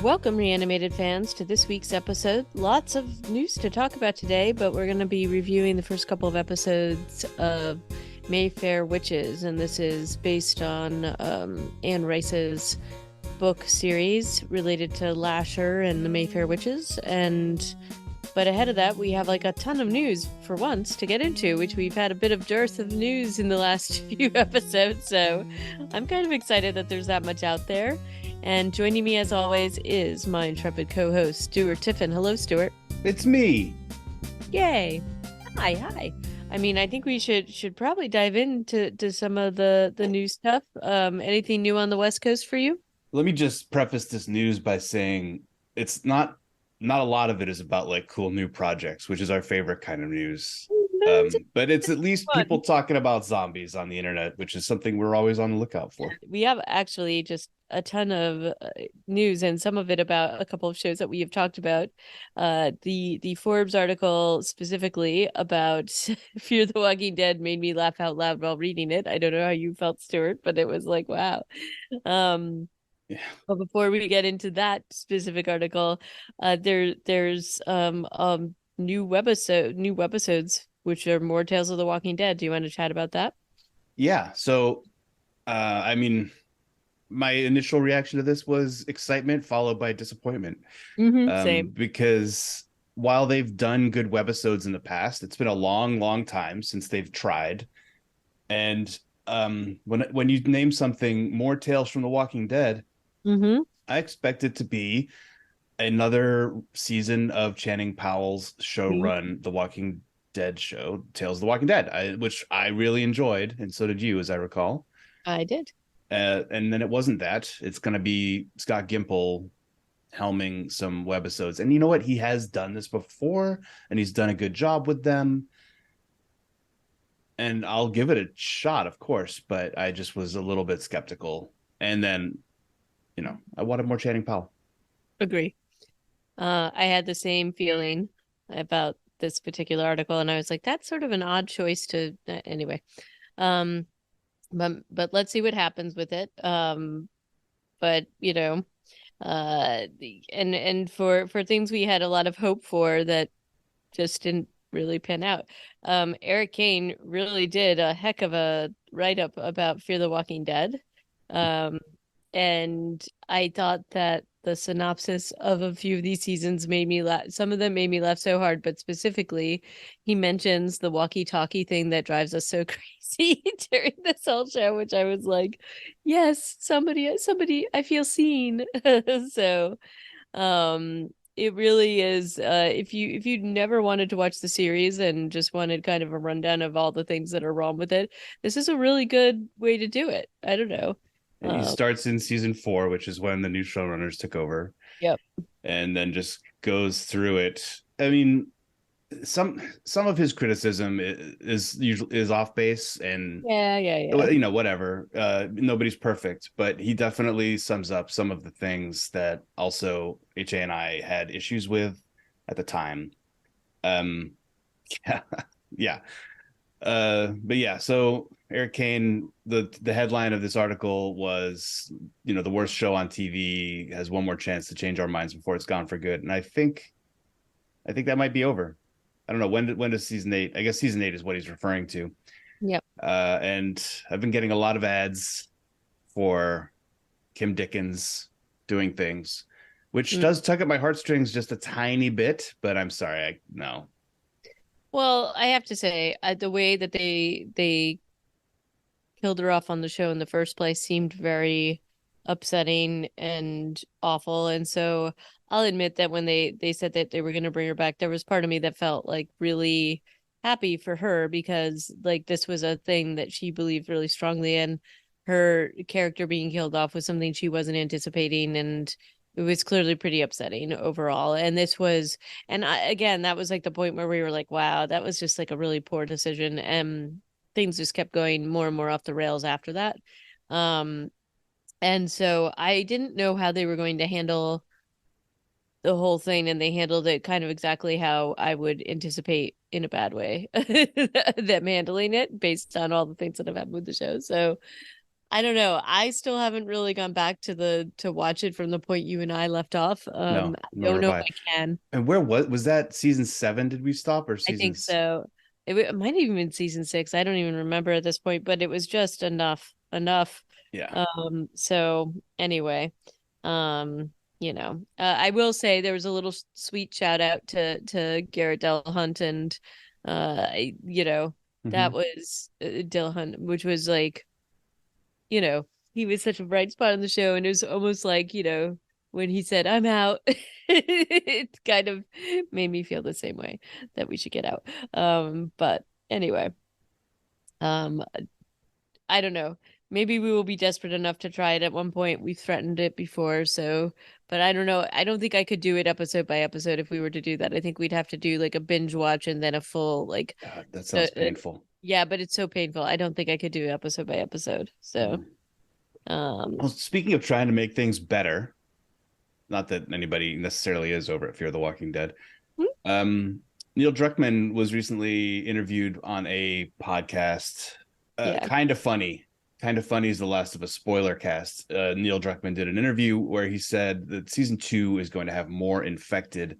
Welcome, Reanimated fans, to this week's episode. Lots of news to talk about today, but we're going to be reviewing the first couple of episodes of Mayfair Witches, and this is based on Anne Rice's book series related to Lasher and the Mayfair Witches. But ahead of that, we have like a ton of news for once to get into, which we've had a bit of dearth of news in the last few episodes. So I'm kind of excited that there's that much out there. And joining me as always is my intrepid co-host, Stuart Tiffin. Hello, Stuart. It's me. Yay. Hi. I mean, I think we should probably dive into some of the new stuff. Anything new on the West Coast for you? Let me just preface this news by saying it's not a lot of it is about like cool new projects, which is our favorite kind of news. But it's at least people talking about zombies on the internet, which is something we're always on the lookout for. We have actually just a ton of news, and some of it about a couple of shows that we have talked about. The Forbes article specifically about Fear the Walking Dead made me laugh out loud while reading it. I don't know how you felt, Stuart, but it was like, wow. Yeah. But before we get into that specific article, there's new webisodes, which are more Tales of the Walking Dead. Do you want to chat about that? Yeah. So, I mean, my initial reaction to this was excitement followed by disappointment. Same. Because while they've done good webisodes in the past, it's been a long time since they've tried. And when you name something more Tales from the Walking Dead, I expect it to be another season of Channing Powell's show run, The Walking Dead show, Tales of the Walking Dead, which I really enjoyed, and so did you, as I recall. I did. And then it wasn't that. It's going to be Scott Gimple helming some webisodes. And you know what? He has done this before, and he's done a good job with them. And I'll give it a shot, of course, but I just was a little bit skeptical. And then, I wanted more Channing Powell. Agree. I had the same feeling about this particular article, and I was like, that's sort of an odd choice to anyway. But let's see what happens with it. But and for things we had a lot of hope for that just didn't really pan out. Eric Kane really did a heck of a write-up about Fear the Walking Dead. And I thought that the synopsis of a few of these seasons made me laugh. Some of them made me laugh so hard, but specifically, he mentions the walkie-talkie thing that drives us so crazy during this whole show, which I was like, yes, somebody, I feel seen. So, it really is. If you never wanted to watch the series and just wanted kind of a rundown of all the things that are wrong with it, this is a really good way to do it. I don't know. And he starts in season 4, which is when the new showrunners took over. Yep. And then just goes through it. I mean, some of his criticism is off base, and yeah. Whatever. Nobody's perfect, but he definitely sums up some of the things that also HA and I had issues with at the time. Yeah. But yeah, so Eric Kane, the headline of this article was, the worst show on TV has one more chance to change our minds before it's gone for good. And I think that might be over. I don't know, when does season 8? I guess season 8 is what he's referring to. Yep. And I've been getting a lot of ads for Kim Dickens doing things, which does tug at my heartstrings just a tiny bit, but I'm sorry, no. Well, I have to say, the way that they killed her off on the show in the first place seemed very upsetting and awful. And so I'll admit that when they said that they were going to bring her back, there was part of me that felt like really happy for her, because like this was a thing that she believed really strongly in. Her character being killed off was something she wasn't anticipating, and it was clearly pretty upsetting overall. And again, that was like the point where we were like, wow, that was just like a really poor decision. And things just kept going more and more off the rails after that. And so I didn't know how they were going to handle the whole thing, and they handled it kind of exactly how I would anticipate in a bad way them handling it based on all the things that have happened with the show. So I don't know. I still haven't really gone back to watch it from the point you and I left off. No, I nor don't have know if I. I can. And where was that season 7? Did we stop or I think seasons? so. It might have even been season 6. I don't even remember at this point, but it was just enough. Yeah. So anyway, I will say there was a little sweet shout out to Garrett Dillahunt and that Hmm. was Dillahunt, which was like, he was such a bright spot on the show, and it was almost like, when he said, "I'm out," it kind of made me feel the same way that we should get out. But anyway, um, I don't know. Maybe we will be desperate enough to try it at one point. We've threatened it before, so but I don't know. I don't think I could do it episode by episode if we were to do that. I think we'd have to do like a binge watch and then a full like God, that uh, sounds uh, painful. yeah, but it's so painful. I don't think I could do episode by episode. So, Mm. um, Well, speaking of trying to make things better, not that anybody necessarily is over at Fear the Walking Dead. Um, Neil Druckmann was recently interviewed on a podcast. yeah. Kind of funny is the last of a spoiler cast. Neil Druckmann did an interview where he said that season 2 is going to have more infected.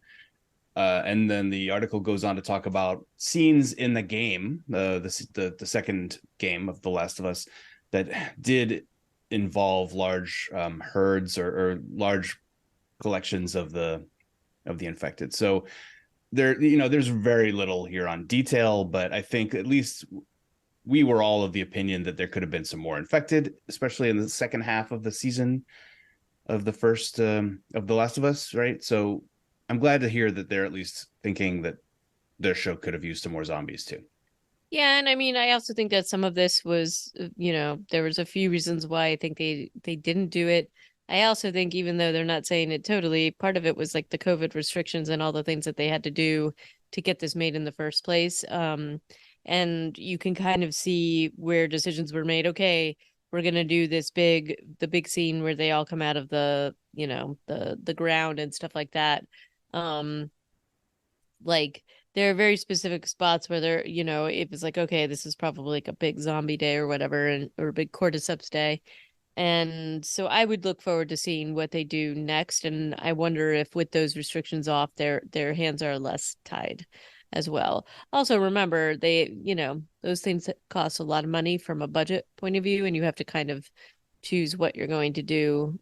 And then the article goes on to talk about scenes in the game, the second game of The Last of Us, that did involve large herds or large collections of the infected. So there's very little here on detail, but I think at least we were all of the opinion that there could have been some more infected, especially in the second half of the season of the first of The Last of Us, right? So I'm glad to hear that they're at least thinking that their show could have used some more zombies too. Yeah, and I mean, I also think that some of this was, there was a few reasons why I think they didn't do it. I also think even though they're not saying it totally, part of it was like the COVID restrictions and all the things that they had to do to get this made in the first place. And you can kind of see where decisions were made. Okay, we're gonna do the big scene where they all come out of the ground and stuff like that. Um, like there are very specific spots where they're, if it's like, okay, this is probably like a big zombie day or whatever, and or a big cordyceps day. And so I would look forward to seeing what they do next. And I wonder if with those restrictions off, their hands are less tied as well. Also remember they, those things cost a lot of money from a budget point of view, and you have to kind of choose what you're going to do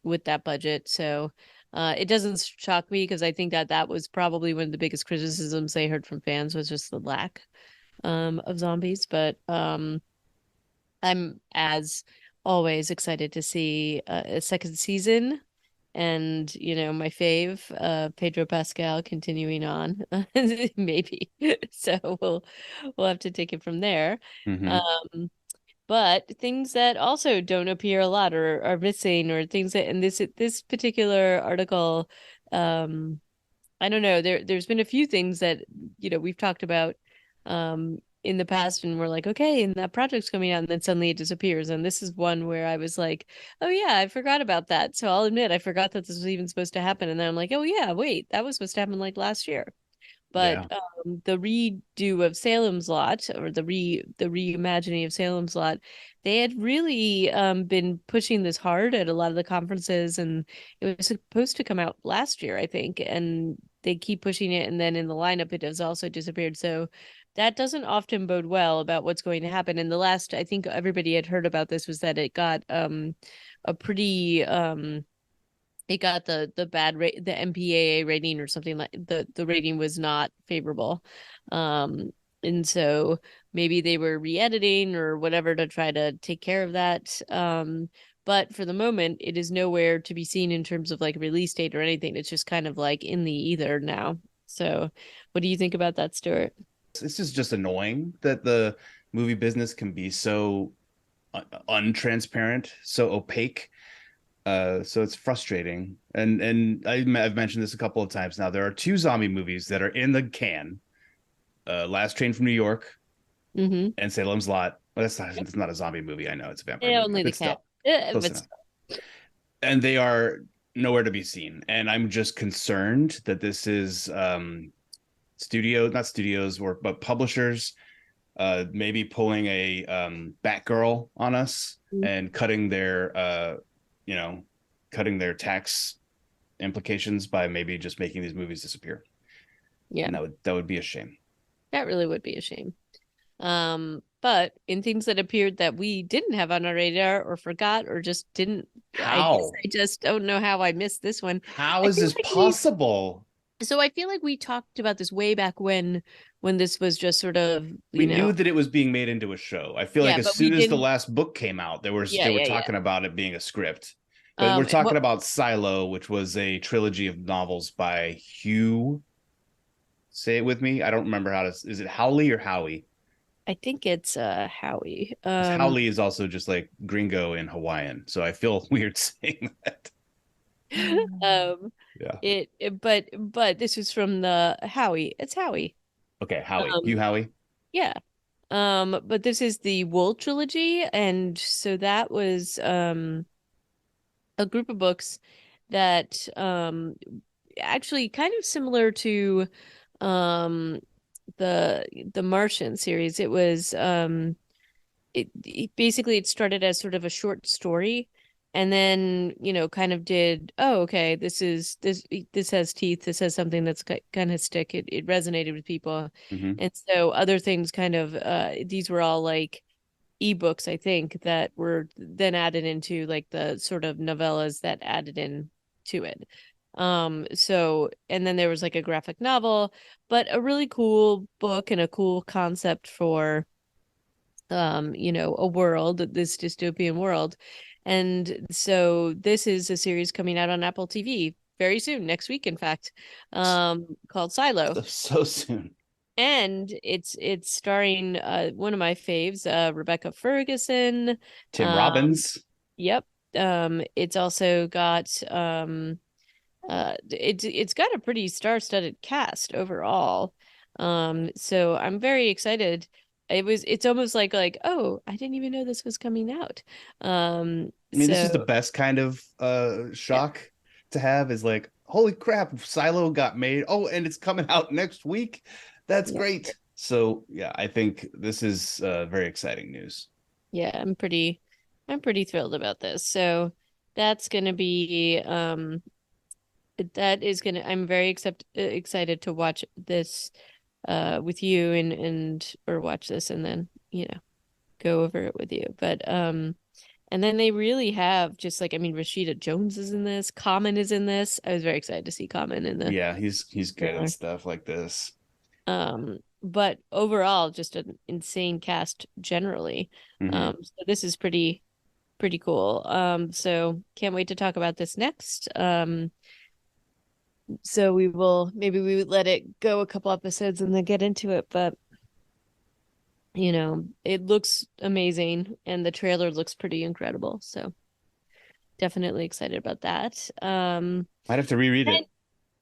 with that budget. So it doesn't shock me because I think that that was probably one of the biggest criticisms they heard from fans was just the lack of zombies. But I'm as always excited to see a second season and my fave Pedro Pascal continuing on maybe. So we'll have to take it from there. Mm-hmm. Um but things that also don't appear a lot or are missing or things that in this particular article, um I don't know, there's been a few things that we've talked about in the past, and we're like, okay, and that project's coming out, and then suddenly it disappears. And this is one where I was like, oh yeah, I forgot about that. So I'll admit I forgot that this was even supposed to happen. And then I'm like, oh yeah, wait, that was supposed to happen like last year. But Yeah. the redo of Salem's Lot, or the reimagining of Salem's Lot, they had really been pushing this hard at a lot of the conferences, and it was supposed to come out last year, I think, and they keep pushing it, and then in the lineup it has also disappeared. So that doesn't often bode well about what's going to happen. And the last I think everybody had heard about this was that it got a pretty it got the bad rate, the MPAA rating or something, like the rating was not favorable. And so maybe they were re-editing or whatever to try to take care of that. But for the moment it is nowhere to be seen in terms of like release date or anything. It's just kind of like in the ether now. So what do you think about that, Stuart? It's just annoying that the movie business can be so untransparent, so opaque. So it's frustrating. And I've mentioned this a couple of times now. There are two zombie movies that are in the can. Last Train from New York Mm-hmm. and Salem's Lot. Well, it's not a zombie movie. I know it's a vampire Yeah, movie, only the but cat. still close But enough. And they are nowhere to be seen. And I'm just concerned that this is not studios or but publishers maybe pulling a Batgirl on us and you know, cutting their tax implications by maybe just making these movies disappear. Yeah, And that would be a shame. that really would be a shame. But in things that appeared that we didn't have on our radar or forgot or just didn't, I guess How? I just don't know how I missed this one. How I is feel this like we possible? So I feel like we talked about this way back when this was just sort of, We knew that it was being made into a show. I feel like yeah, as but we soon as the didn't, last book came out, yeah, they were yeah, yeah. talking about it being a script. But we're What talking about Silo, which was a trilogy of novels by Hugh. Say it with me. I don't remember how to. Is it Howley or Howie? I think it's Howie. Because Howley is also just like gringo in Hawaiian. So I feel weird saying that. um Yeah. but this was from the Howie. It's Howie. Okay, Howie. Um Hugh Howie. yeah. But this is the Wool trilogy, and so that was a group of books that actually kind of similar to um the the Martian series. It was it basically it started as sort of a short story, and then kind of did, oh, okay, this has teeth, this has something that's kind of stick. It resonated with people, Mm-hmm. and so other things kind of these were all like ebooks, I think, that were then added into like the sort of novellas that added in to it. So, and then there was like a graphic novel, but a really cool book and a cool concept for a world, this dystopian world. And so this is a series coming out on Apple TV very soon, next week, in fact, called Silo. So soon. And it's starring one of my faves, Rebecca Ferguson. Tim Um, Robbins. yep. It's also got it's got a pretty star-studded cast overall. So I'm very excited. It's almost like, oh, I didn't even know this was coming out. I mean, this is the So best kind of yeah, shock to have is like, holy crap, Silo got made. Oh, and it's coming out next week. That's yeah, great. So yeah, I think this is very exciting news. yeah, I'm pretty thrilled about this. So that's gonna be that is gonna I'm very excited to watch this with you and or watch this and then go over it with you. But and then they really have just like, I mean, Rashida Jones is in this, Common is in this. I was very excited to see Common in the Yeah, he's good at trailer. stuff like this. But overall, just an insane cast generally. Hmm. So this is pretty cool. So can't wait to talk about this next. So maybe we would let it go a couple episodes and then get into it, but it looks amazing and the trailer looks pretty incredible. So definitely excited about that. Might have to reread And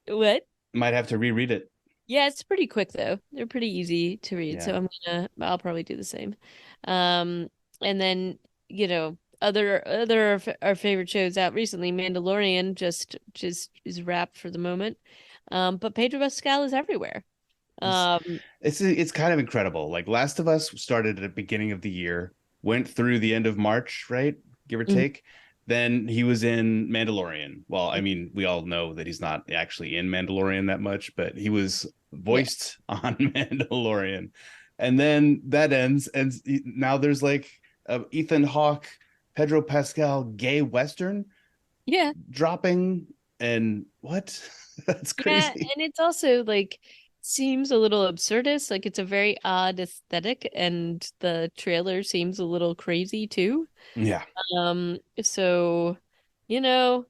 it. what? Might have to reread it. Yeah, it's pretty quick though. They're pretty easy to read, Yeah. so I'll probably do the same. Um, and then other our favorite shows out recently, Mandalorian just is wrapped for the moment. But Pedro Pascal is everywhere. It's Um, it's kind of incredible. Like Last of Us started at the beginning of the year, went through the end of March, right? Give or mhm, take. Then he was in Mandalorian. Well, I mean, we all know that he's not actually in Mandalorian that much, but he was yeah, voiced on Mandalorian. And then that ends, and now there's like Ethan Hawke, Pedro Pascal, gay Western yeah. dropping, and what? That's Yeah, crazy. and it's also like seems a little absurdist. Like it's a very odd aesthetic, and the trailer seems a little crazy too. Yeah. So, you know,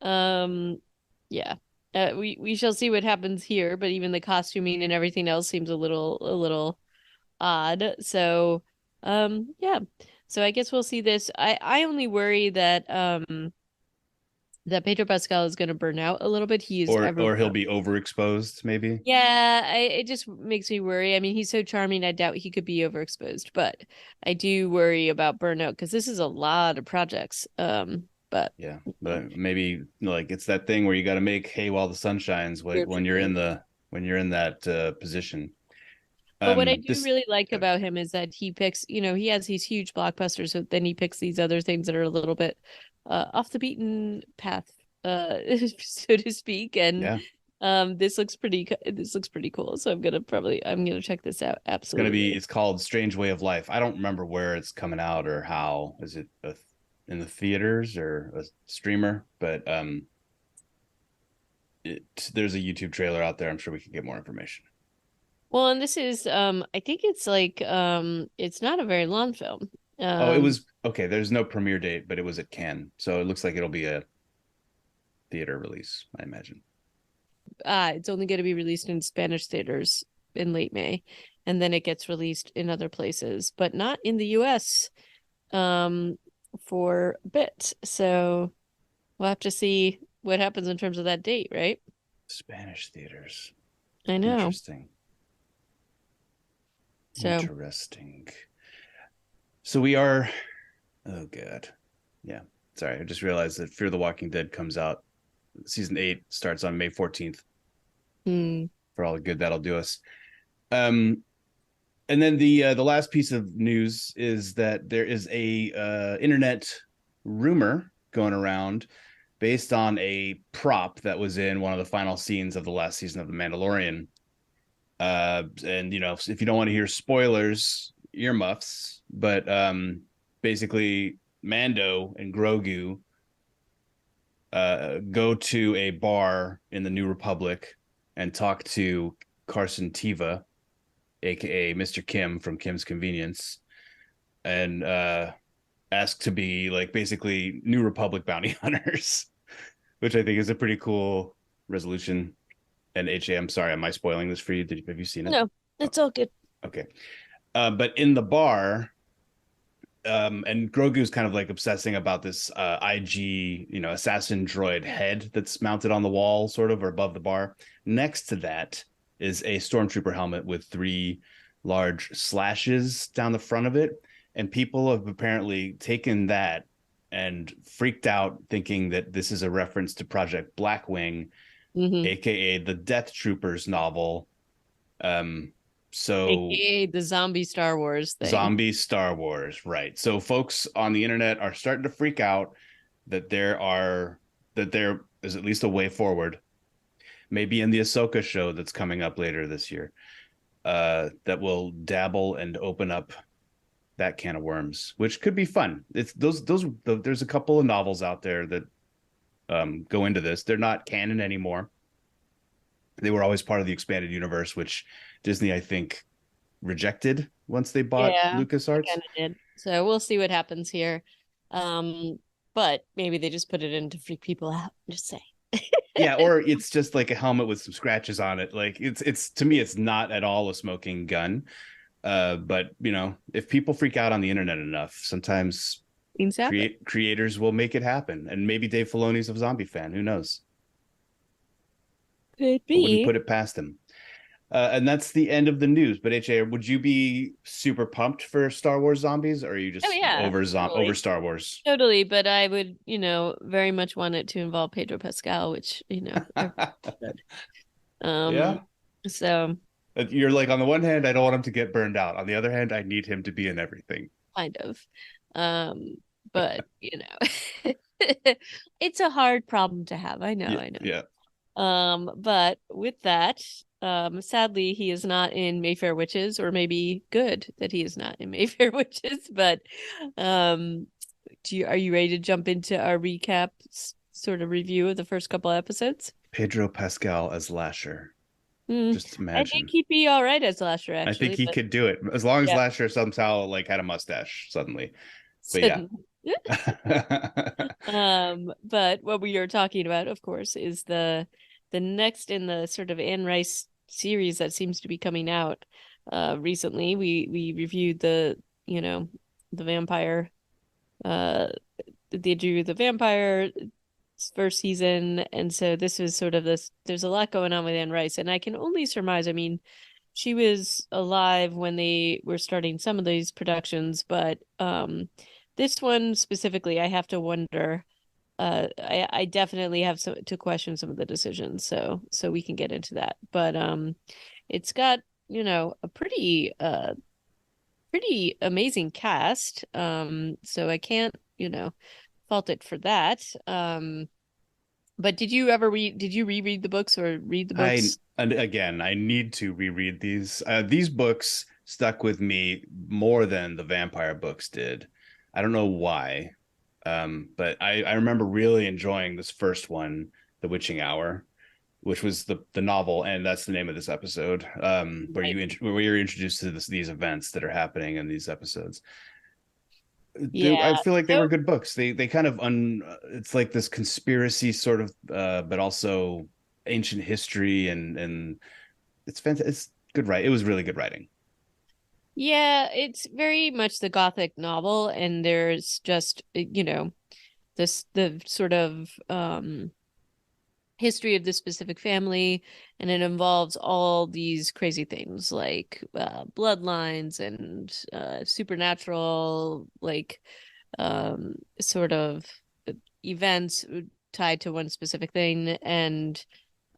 um, yeah. We shall see what happens here, but even the costuming and everything else seems a little odd. So, yeah. So I guess we'll see this. I only worry that Pedro Pascal is going to burn out a little bit. He is Or he'll everywhere. be overexposed, maybe. Yeah, it just makes me worry. I mean, he's so charming, I doubt he could be overexposed, but I do worry about burnout because this is a lot of projects. But Yeah, you know, but maybe like it's that thing where you got to make hay while the sun shines here for when you're in me. the when you're in that position. But what I do This really like about him is that he picks, he has these huge blockbusters, so then he picks these other things that are a little bit off the beaten path, so to speak. And yeah, this looks pretty cool. So I'm gonna check this out. it's gonna be. Absolutely. It's called Strange Way of Life. I don't remember where it's coming out or how. Is it in the theaters or a streamer? But there's a YouTube trailer out there. I'm sure we can get more information. Well, and this is I think it's like it's not a very long film. Oh, it Um was okay. There's no premiere date, but it was at Cannes, so it looks like it'll be a theater release, I imagine. it's only going to be released in Spanish theaters in late May, and then it gets released in other places, but not in the US um for a bit. So we'll have to see what happens in terms of that date, right? Spanish theaters. I know. Interesting. So Interesting. So we are. Oh god. Yeah. Sorry, I just realized that Fear the Walking Dead comes out. Season 8 starts on May 14th. hmm. For all the good that'll do us. Um, and then the last piece of news is that there is a internet rumor going around based on a prop that was in one of the final scenes of the last season of The Mandalorian. And if you don't want to hear spoilers, earmuffs, but basically Mando and Grogu go to a bar in the New Republic and talk to Carson Teva, aka Mr. Kim from Kim's Convenience, and ask to be like basically New Republic bounty hunters, which I think is a pretty cool resolution. And HA, I'm sorry, am I spoiling this for you? Have you seen it? No, it's all good. Okay. But in the bar, and Grogu's kind of like obsessing about this IG, assassin droid head that's mounted on the wall, sort of, or above the bar. Next to that is a stormtrooper helmet with 3 large slashes down the front of it. And people have apparently taken that and freaked out, thinking that this is a reference to Project Blackwing, Hmm. aka the Death Troopers novel. So AKA the zombie Star Wars thing. zombie Star Wars, right? So folks on the internet are starting to freak out that there is at least a way forward, maybe in the Ahsoka show that's coming up later this year, that will dabble and open up that can of worms, which could be fun. It's there's a couple of novels out there that go into this. They're not canon anymore. They were always part of the expanded universe, which Disney, I think, rejected once they bought Yeah, I LucasArts. kind of did. So we'll see what happens here. But maybe they just put it in to freak people out. Just say. Yeah, or it's just like a helmet with some scratches on it. Like it's to me, it's not at all a smoking gun. But if people freak out on the internet enough, sometimes Things happen. creators will make it happen. And maybe Dave Filoni's a zombie fan. Who knows? Could I wouldn't be. put it past him. And that's the end of the news. But HA, would you be super pumped for Star Wars zombies, or are you Oh just yeah, over totally. Star Wars? Totally, but I would, very much want it to involve Pedro Pascal, which, everyone should. Um, Yeah. so You're like, on the one hand, I don't want him to get burned out. On the other hand, I need him to be in everything. kind of. But it's a hard problem to have. I know, Yeah, I know. yeah. But with that, sadly, he is not in Mayfair Witches, or maybe good that he is not in Mayfair Witches. But um, are you ready to jump into our recap sort of review of the first couple episodes? Pedro Pascal as Lasher. Hmm. Just I think imagine. he'd be all right as Lasher, I think actually, he but could do it as long as yeah. Lasher somehow like had a mustache suddenly. But yeah. So, but what we are talking about, of course, is the next in the sort of Anne Rice series that seems to be coming out recently. We reviewed the vampire uh they drew the vampire first season, and so this was sort of this. There's a lot going on with Anne Rice, and I can only surmise. I mean, she was alive when they were starting some of these productions, but this one specifically, I have to wonder. I definitely have to question some of the decisions, so we can get into that. But it's got a pretty amazing cast. So I can't, fault it for that. But did you reread the books or read the I books? and again, I need to reread these. These books stuck with me more than the vampire books did. I don't know why, but I remember really enjoying this first one, The Witching Hour, which was the novel, and that's the name of this episode, where Right. where you're introduced to these events that are happening in these episodes. I Yeah. feel like they So were good books. They kind of it's like this conspiracy sort of, but also ancient history, and it's fantastic. It's good, right? It was really good writing. yeah, it's very much the Gothic novel, and there's just, this the sort of history of this specific family, and it involves all these crazy things like bloodlines and supernatural, like sort of events tied to one specific thing, and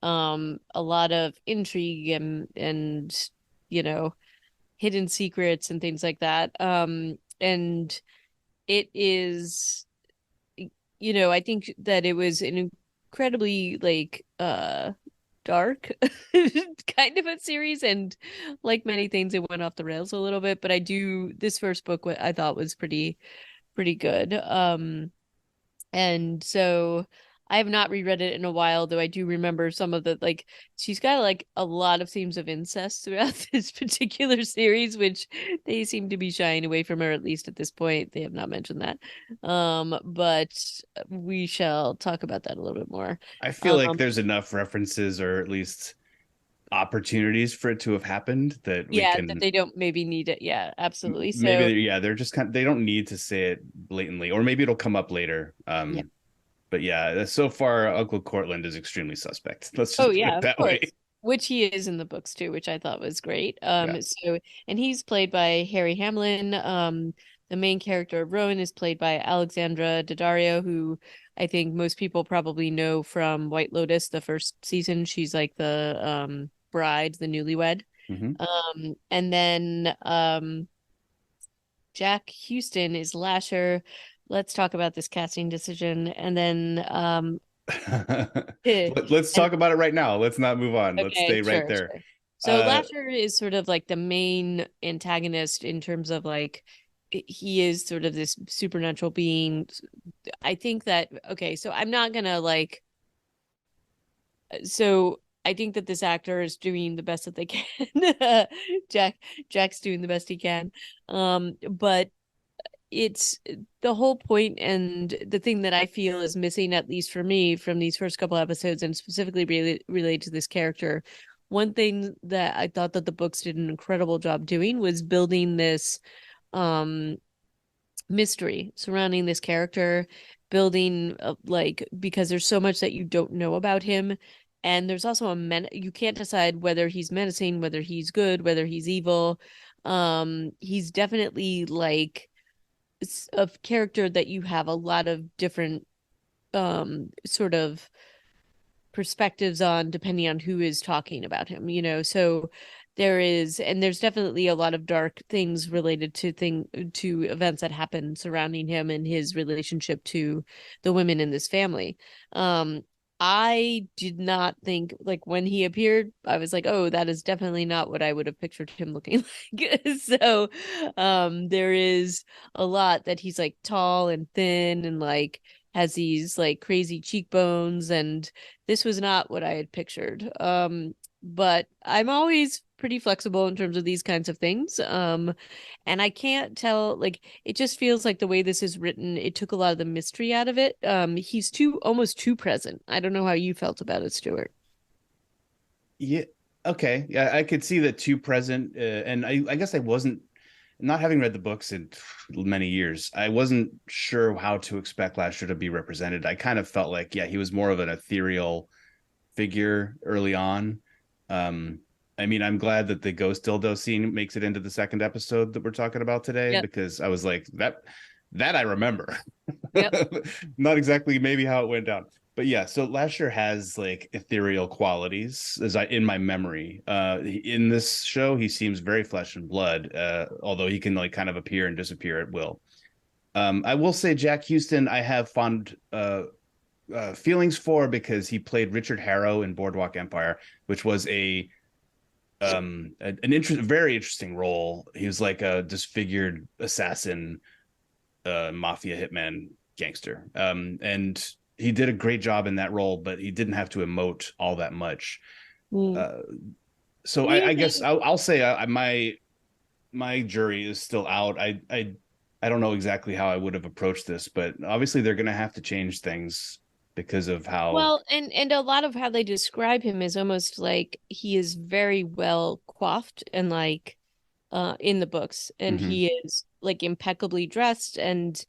a lot of intrigue and you know hidden secrets and things like that. And it is, I think that it was an incredibly like dark kind of a series, and like many things it went off the rails a little bit, but this first book I thought was pretty good. And so I have not reread it in a while, though I do remember some of the, like, she's got like a lot of themes of incest throughout this particular series, which they seem to be shying away from, her, at least at this point. They have not mentioned that. But we shall talk about that a little bit more. I feel like Um, there's enough references, or at least opportunities for it to have happened, that we yeah, that can they don't maybe need it. Yeah, absolutely. maybe, So, yeah, they're just kind of, they don't need to say it blatantly, or maybe it'll come up later. yeah. But yeah, so far Uncle Cortland is extremely suspect. Let's Oh just put yeah, it of that way. course. Which he is in the books too, which I thought was great. Yeah. And he's played by Harry Hamlin. The main character of Rowan is played by Alexandra Daddario, who I think most people probably know from White Lotus, the first season. She's like the bride, the newlywed. Hmm. And then Jack Houston is Lasher. Let's talk about this casting decision. And then Let's and talk about it right now. Let's not move on. Let's okay, stay right sure, there. sure. So Uh, Lasher is sort of like the main antagonist in terms of like he is sort of this supernatural being. I think that okay, so I'm not gonna like so I think that this actor is doing the best that they can. Jack Jack's doing the best he can. But it's the whole point, and the thing that I feel is missing, at least for me, from these first couple episodes, and specifically related to this character. One thing that I thought that the books did an incredible job doing was building this um mystery surrounding this character, building like, because there's so much that you don't know about him, and there's also you can't decide whether he's menacing, whether he's good, whether he's evil. He's definitely like a character that you have a lot of different sort of perspectives on, depending on who is talking about him, so there's definitely a lot of dark things related to events that happen surrounding him and his relationship to the women in this family. I did not think, like, when he appeared, I was like, oh, that is definitely not what I would have pictured him looking like. So there is a lot that he's like tall and thin and like has these like crazy cheekbones, and this was not what I had pictured. But I'm always pretty flexible in terms of these kinds of things. And I can't tell, like, it just feels like the way this is written, it took a lot of the mystery out of it. He's almost too present. I don't know how you felt about it, Stuart. yeah. Okay. Yeah, I could see that too present. And I guess I wasn't, not having read the books in many years, I wasn't sure how to expect Lasher to be represented. I kind of felt like, yeah, he was more of an ethereal figure early on. Um, I mean, I'm glad that the ghost dildo scene makes it into the second episode that we're talking about today, Yep. because I was like, that I remember. Yep. Not exactly maybe how it went down. But yeah, so Lasher has like ethereal qualities, as I in my memory. In this show, he seems very flesh and blood, although he can like kind of appear and disappear at will. I will say Jack Houston, I have fond feelings for because he played Richard Harrow in Boardwalk Empire, which was very interesting role. He was like a disfigured assassin, mafia hitman gangster, and he did a great job in that role, but he didn't have to emote all that much. Mm. Uh, so Do you I guess think? I'll say my jury is still out. I don't know exactly how I would have approached this, but obviously they're going to have to change things because of how. Well, and a lot of how they describe him is almost like he is very well coiffed and like in the books, and Mhm. he is like impeccably dressed. And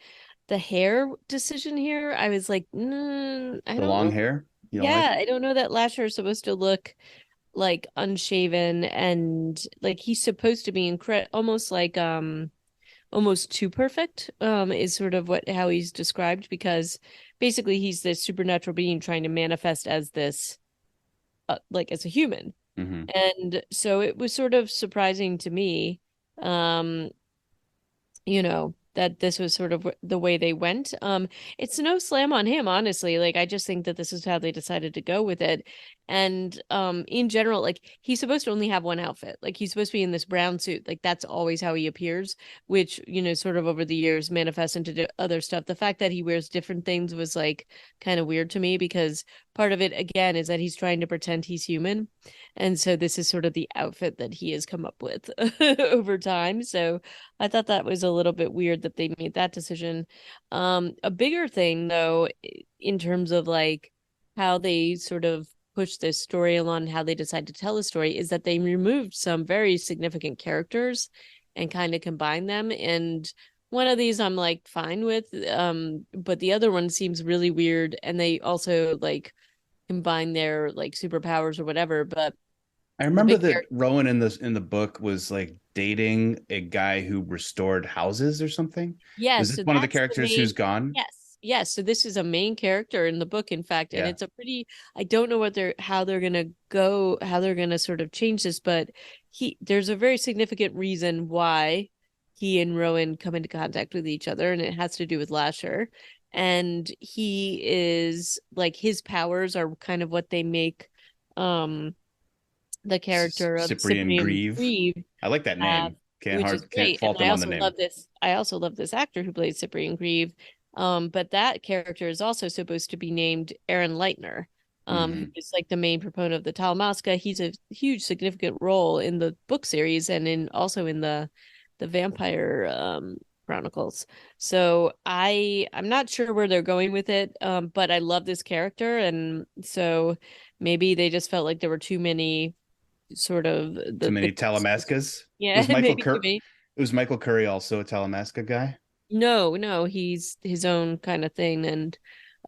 the hair decision here, I was like, I The don't long know. hair. You don't like Yeah, it? I don't know that Lasher is supposed to look like unshaven, and like he's supposed to be almost like almost too perfect, is sort of what how he's described, because basically he's this supernatural being trying to manifest as this like as a human. Hmm. And so it was sort of surprising to me, um that this was sort of the way they went. It's no slam on him, honestly. Like, I just think that this is how they decided to go with it. And in general, like, he's supposed to only have one outfit. Like, he's supposed to be in this brown suit. Like, that's always how he appears, which, sort of over the years manifests into other stuff. The fact that he wears different things was like kind of weird to me, because part of it again is that he's trying to pretend he's human. And so this is sort of the outfit that he has come up with over time. So I thought that was a little bit weird that they made that decision. A bigger thing, though, in terms of like how they sort of push this story along, how they decide to tell the story, is that they removed some very significant characters and kind of combined them. And one of these I'm like fine with, but the other one seems really weird. And they also like combine their like superpowers or whatever. But I the remember big that character, Rowan in the book was like dating a guy who restored houses or something. Was yes, this so one of the that's the characters who's main. gone? Yes, yes. So this is a main character in the book, in fact, and Yeah. it's a pretty. I don't know what they're how they're gonna go, how they're gonna sort of change this, but there's a very significant reason why he and Rowan come into contact with each other, and it has to do with Lasher. And he is like his powers are kind of what they make um the character of Cyprian Cyprian Grieve. Grieve I like that have, name. which is Can't great. And fault them on the name. I also love this actor who plays Cyprian Grieve. But that character is also supposed to be named Aaron Leitner, who Hmm. is like the main proponent of the Talamasca. He's a huge, significant role in the book series and in also in the vampire chronicles. So I'm not sure where they're going with it, but I love this character, and so maybe they just felt like there were too many sort of Too the many pieces. Talamascas. Yeah, maybe too many. Was Michael Curry also a Talamasca guy? No, he's his own kind of thing. And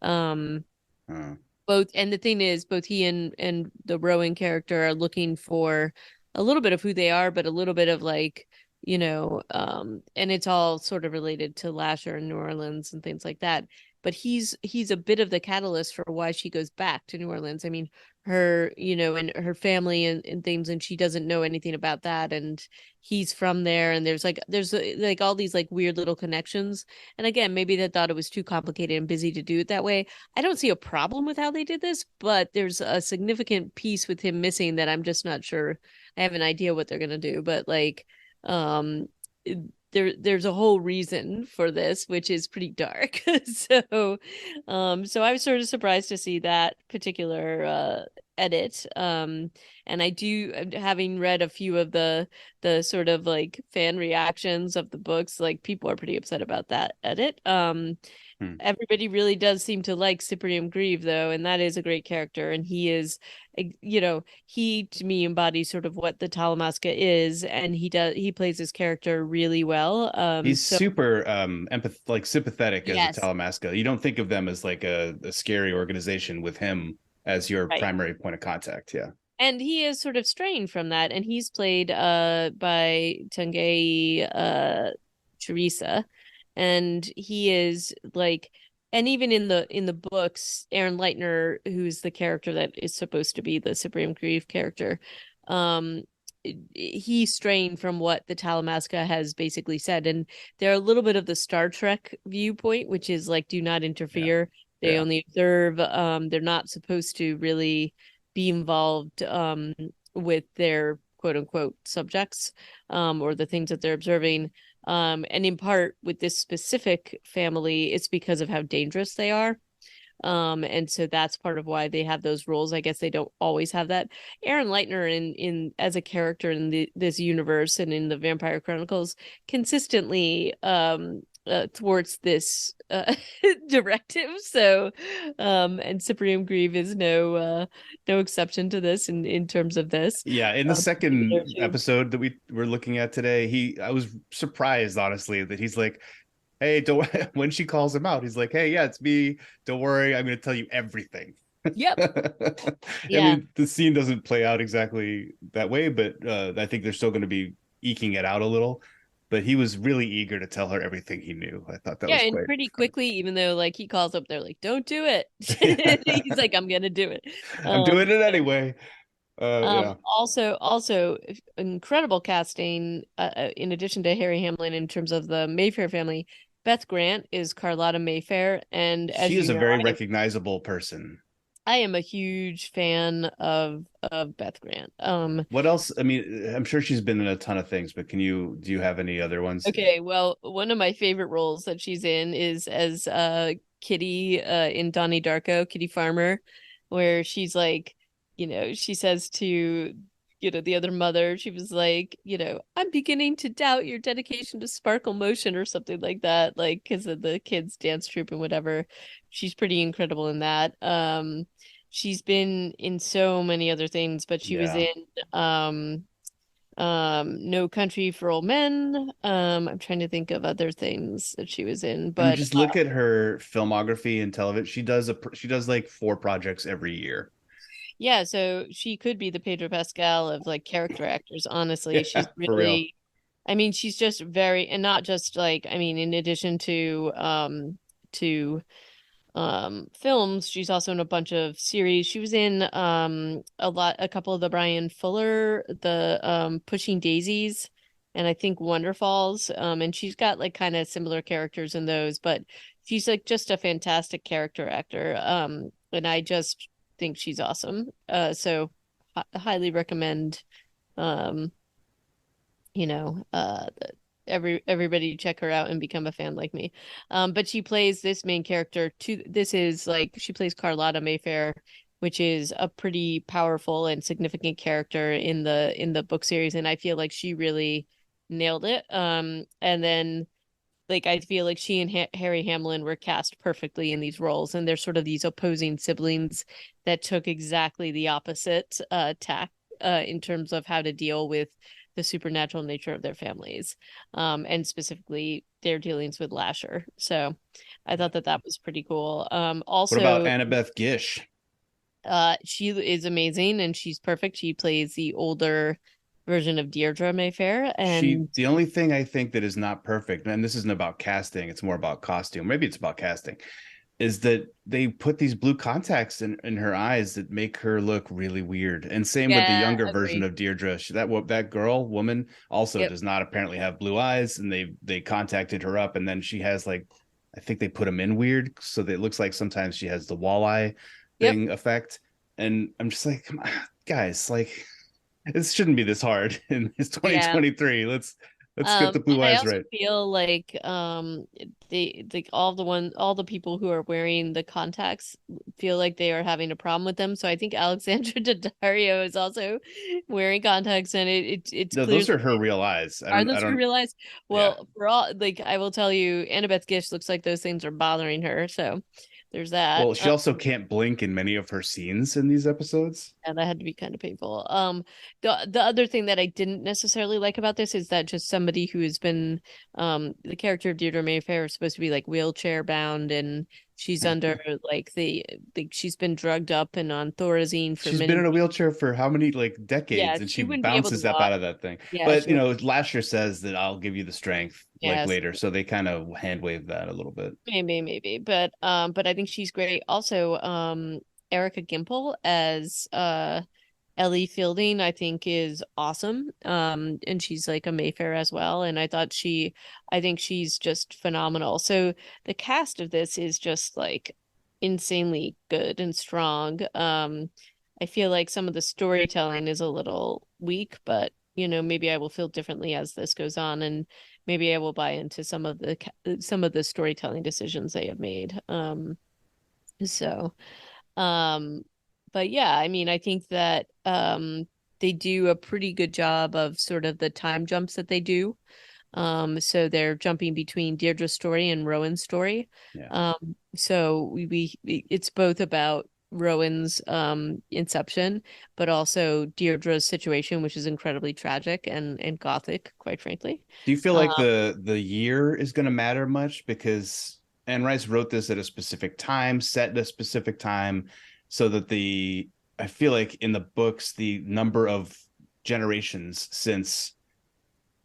um Oh. both, and the thing is, both he and the Rowan character are looking for a little bit of who they are, but a little bit of like, and it's all sort of related to Lasher and New Orleans and things like that. But he's a bit of the catalyst for why she goes back to New Orleans. I mean, her, and her family and things, and she doesn't know anything about that. And he's from there, and there's like all these like weird little connections. And again, maybe they thought it was too complicated and busy to do it that way. I don't see a problem with how they did this, but there's a significant piece with him missing that I'm just not sure. I have an idea what they're gonna do, but like, um, there's a whole reason for this, which is pretty dark. So I was sort of surprised to see that particular edit. And I do, having read a few of the sort of like fan reactions of the books, like people are pretty upset about that edit. Hmm. Everybody really does seem to like Cyprian Grieve, though, and that is a great character. And he is, he to me embodies sort of what the Talamasca is, and he plays his character really well. He's So super like sympathetic as a yes, Talamasca. You don't think of them as like a scary organization with him as your right. primary point of contact. Yeah. And he is sort of straying from that, and he's played by Tanguy Teresa, and he is like and even in the books, Aaron Leitner, who's the character that is supposed to be the Supreme Grief character, um, he strained from what the Talamasca has basically said, and they're a little bit of the Star Trek viewpoint, which is like, do not Yeah. interfere. They Yeah. only observe. They're not supposed to really be involved with their quote unquote subjects, or the things that they're observing. And in part with this specific family, it's because of how dangerous they are. And so that's part of why they have those rules. I guess they don't always have that. Aaron Leitner in as a character in this universe and in the Vampire Chronicles consistently thwarts this directive. So and Cyprian Grieve is no exception to this in terms of this. Yeah, in the There second too. episode that we were looking at today, I was surprised honestly that he's like, "Hey, don't." When she calls him out, he's like, "Hey, yeah, it's me. Don't worry, I'm going to tell you everything." Yep. I Yeah. mean, the scene doesn't play out exactly that way, but I think they're still going to be eking it out a little. But he was really eager to tell her everything he knew. I thought that Yeah, was and quite pretty funny. quickly, even though like he calls up, they're like, "Don't do it." He's like, "I'm gonna do it." I'm doing it So, anyway. Yeah, also incredible casting. In addition to Harry Hamlin, in terms of the Mayfair family, Beth Grant is Carlotta Mayfair, and she as is you a know, very recognizable person. I am a huge fan of Beth Grant. What else? I mean, I'm sure she's been in a ton of things, but do you have any other ones? Okay, well, one of my favorite roles that she's in is as Kitty in Donnie Darko, Kitty Farmer, where she's like, she says to, the other mother, she was like, I'm beginning to doubt your dedication to Sparkle Motion or something like that, like because of the kids' dance troupe and whatever. She's pretty incredible in that. She's been in so many other things, but she was Yeah. in No Country for Old Men. I'm trying to think of other things that she was in, I mean, but just look at her filmography and television. She does like 4 projects every year. yeah, so she could be the Pedro Pascal of like character actors, honestly. Yeah, She's for real. really, I mean, she's just very, and not just like, I mean, in addition to films, she's also in a bunch of series. She was in a couple of the Brian Fuller, the Pushing Daisies, and I think Wonderfalls. And she's got like kind of similar characters in those, but she's like just a fantastic character actor. And I just think she's awesome. So highly recommend um you know, everybody check her out and become a fan like me. But she plays this main character to this is like she plays Carlotta Mayfair, which is a pretty powerful and significant character in the book series, and I feel like she really nailed it. And then like I feel like she and Harry Hamlin were cast perfectly in these roles, and they're sort of these opposing siblings that took exactly the opposite tack in terms of how to deal with the supernatural nature of their families, and specifically their dealings with Lasher. So I thought that that was pretty cool. What about Also, Annabeth Gish? she is amazing and she's perfect. She plays the older version of Deirdre Mayfair, and The only thing I think that is not perfect, and this isn't about casting, it's more about costume. Maybe it's about casting, is that they put these blue contacts in her eyes that make her look really weird. And same with the yeah, younger version agree. of Deirdre. That woman also Yep, does not apparently have blue eyes, and they contacted her up, and then she has like, I think they put them in weird, so that it looks like sometimes she has the walleye yep. thing effect. And I'm just like, come on, guys, like this shouldn't be this hard. And it's Yeah. 2023. Let's get the blue And I eyes also right. feel like all the people who are wearing the contacts feel like they are having a problem with them. So I think Alexandra Daddario is also wearing contacts, and it's No, clear those that are her real eyes. are I those her don't, real eyes? yeah. Well, for all like I will tell you, Annabeth Gish looks like those things are bothering her. So there's that. Well, she also can't blink in many of her scenes in these episodes. And that had to be kind of painful. The other thing that I didn't necessarily like about this is that just somebody who has been, the character of Deirdre Mayfair is supposed to be like wheelchair bound and she's under like she's been drugged up and on Thorazine for She's been many in a years. wheelchair for how many like Yeah, decades, and she she wouldn't be able to bounces up walk. out of that thing. Yeah, But she would. Lasher says that I'll give you the strength like Yes, later, so they kind of hand wave that a little bit. maybe, but I think she's great. Also, Erica Gimple as Ellie Fielding, I think is awesome. And she's like a Mayfair as well. And I think she's just phenomenal. So the cast of this is just like insanely good and strong. I feel like some of the storytelling is a little weak, but maybe I will feel differently as this goes on, and maybe I will buy into some of the storytelling decisions they have made. So um, but yeah, I mean, I think that they do a pretty good job of sort of the time jumps that they do. So they're jumping between Deirdre's story and Rowan's story. Yeah. So it's both about Rowan's inception, but also Deirdre's situation, which is incredibly tragic and gothic, quite frankly. Do you feel Um, like the year is going to matter much because Anne Rice wrote this at a specific time, set at a specific time, so that I feel like in the books the number of generations since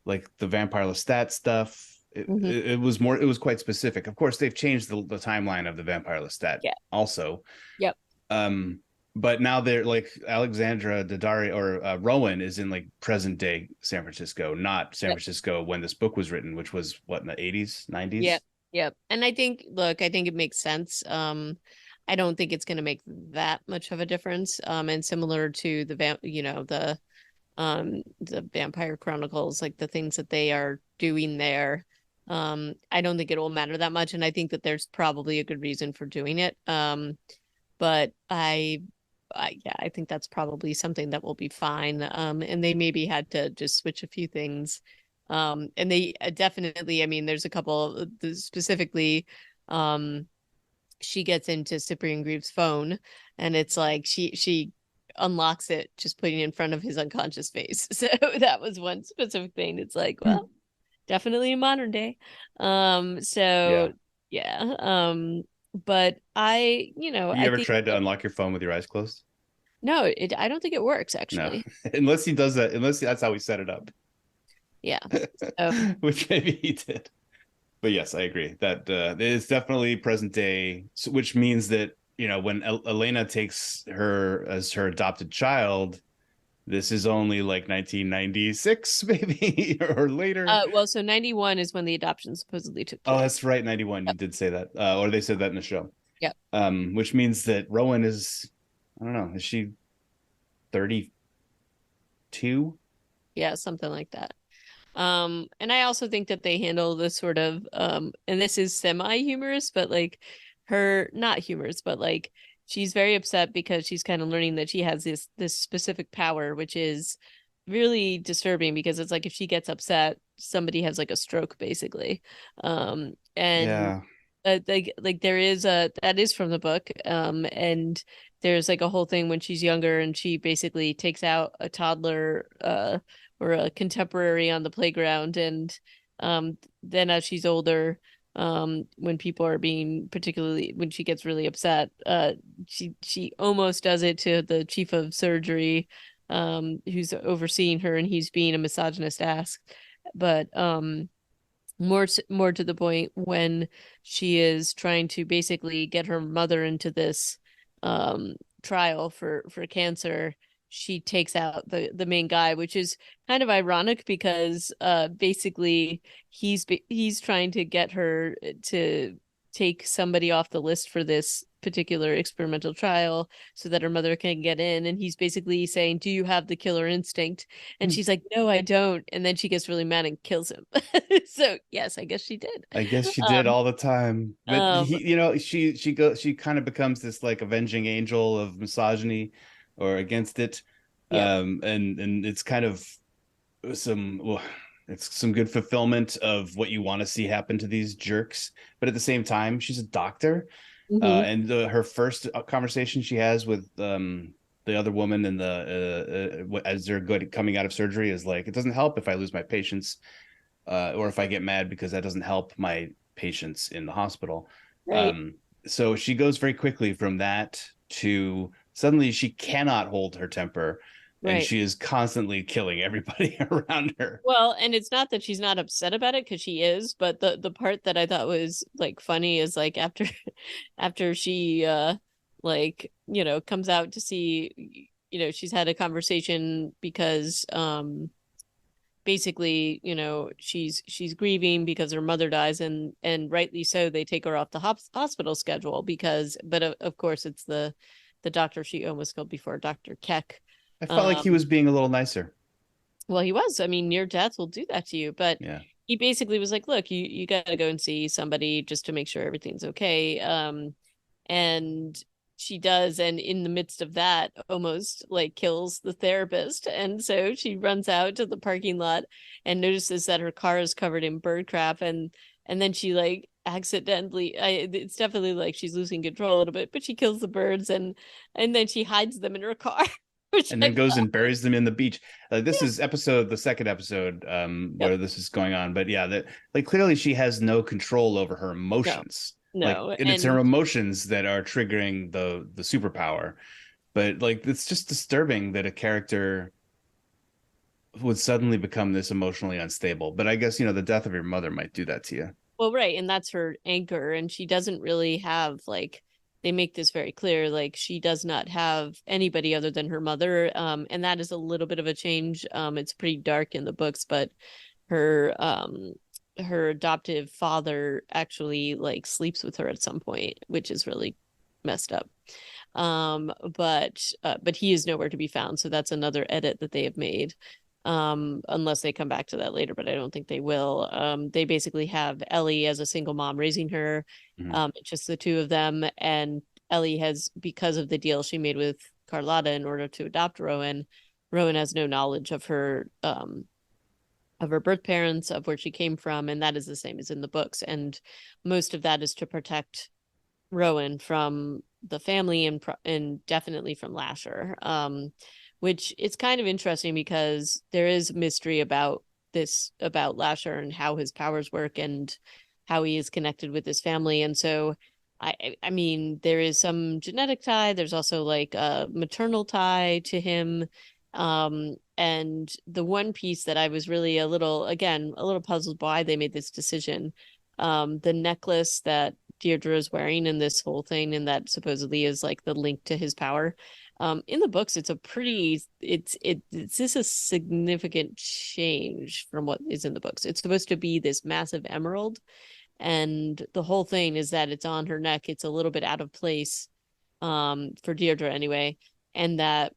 like the Vampire Lestat stuff, mhm. it was quite specific. Of course, they've changed the timeline of the Vampire Lestat Yeah. also. Yep. Um, but now they're like Alexandra Daddario or Rowan is in like present day San Francisco, not San Yep. Francisco when this book was written, which was what in the 80s, Yep. 90s. Yep. And I think it makes sense. I don't think it's going to make that much of a difference. And similar to the Vampire Chronicles, like the things that they are doing there, I don't think it will matter that much. And I think that there's probably a good reason for doing it. But yeah, I think that's probably something that will be fine. And they maybe had to just switch a few things. And they definitely, I mean, there's a couple specifically, um, she gets into Cyprian Greaves' phone, and it's like she unlocks it just putting it in front of his unconscious face. So that was one specific thing. It's like, well, definitely in modern day. Yeah. So yeah. But Have you I ever think tried to that unlock your phone with your eyes closed? no, I don't think it works No, actually. unless he does that, unless that's how he set it up, Yeah. So which maybe he did. But yes, I agree that it's definitely present day, which means that when Elena takes her as her adopted child, this is only like 1996, maybe or later. well, so 91 is when the adoption supposedly took Oh, place. that's right, 91. You Yep. did say that, or they said that in the show. Yep. Which means that Rowan is, I don't know, is she 32? Yeah, something like that. And I also think that they handle this sort of and this is semi-humorous, but like her not humorous, but like she's very upset because she's kind of learning that she has this specific power, which is really disturbing because it's like if she gets upset, somebody has like a stroke basically. And Yeah, like there is a that is from the book. And there's like a whole thing when she's younger and she basically takes out a toddler or a contemporary on the playground, and then as she's older, when people are being particularly when she gets really upset, she almost does it to the chief of surgery, who's overseeing her, and he's being a misogynist ass. But more to the point, when she is trying to basically get her mother into this um trial for cancer, she takes out the main guy, which is kind of ironic because basically he's trying to get her to take somebody off the list for this particular experimental trial so that her mother can get in, and he's basically saying, do you have the killer instinct? And she's like, no, I don't. And then she gets really mad and kills him. So yes, I guess she did. I guess she did um all the time. But um she kind of becomes this like avenging angel of misogyny or against it. yep. And it's kind of some well, it's some good fulfillment of what you want to see happen to these jerks. But at the same time, she's a doctor. Hmm. And her first conversation she has with the other woman in as they're good coming out of surgery is like, it doesn't help if I lose my patients, or if I get mad because that doesn't help my patients in the hospital. Right. Um, So she goes very quickly from that to suddenly she cannot hold her temper, and Right. she is constantly killing everybody around her. Well, and it's not that she's not upset about it because she is, but the part that I thought was like funny is like after after she like, comes out to see, she's had a conversation because basically, she's grieving because her mother dies, and rightly so. They take her off the hospital schedule because, but of course it's the doctor she almost killed before, Dr. Keck. I felt like he um was being a little nicer. well, he was. I mean, near death will do that to you. But Yeah. he basically was like, look, you got to go and see somebody just to make sure everything's okay. And she does. And in the midst of that, almost like kills the therapist. And so she runs out to the parking lot and notices that her car is covered in bird crap. And then she like accidentally, it's definitely like she's losing control a little bit, but she kills the birds and then she hides them in her car, which And I then goes thought, and buries them in the beach. This yeah, is the second episode, yep, where this is going on. But yeah, that like clearly she has no control over her no, emotions. Like, no. and it's her And emotions that are triggering the superpower. But like, it's just disturbing that a character would suddenly become this emotionally unstable. But I guess, the death of your mother might do that to you. well, right, and that's her anchor, and she doesn't really have like, they make this very clear, like she does not have anybody other than her mother, and that is a little bit of a change. It's pretty dark in the books, but her adoptive father actually like sleeps with her at some point, which is really messed up. But he is nowhere to be found, so that's another edit that they have made. Unless they come back to that later, but I don't think they will. They basically have Ellie as a single mom raising her, Mhm. just the two of them, and Ellie has, because of the deal she made with Carlotta in order to adopt Rowan, Rowan has no knowledge of her birth parents, of where she came from, and that is the same as in the books. And most of that is to protect Rowan from the family and definitely from Lasher. Which it's kind of interesting because there is mystery about Lasher and how his powers work and how he is connected with his family. And so I mean there is some genetic tie, there's also like a maternal tie to him. And the one piece that I was really a little puzzled why they made this decision, the necklace that Deirdre is wearing in this whole thing, and that supposedly is like the link to his power. In the books, it's this a significant change from what is in the books. It's supposed to be this massive emerald, and the whole thing is that it's on her neck. It's a little bit out of place, for Deirdre anyway, and that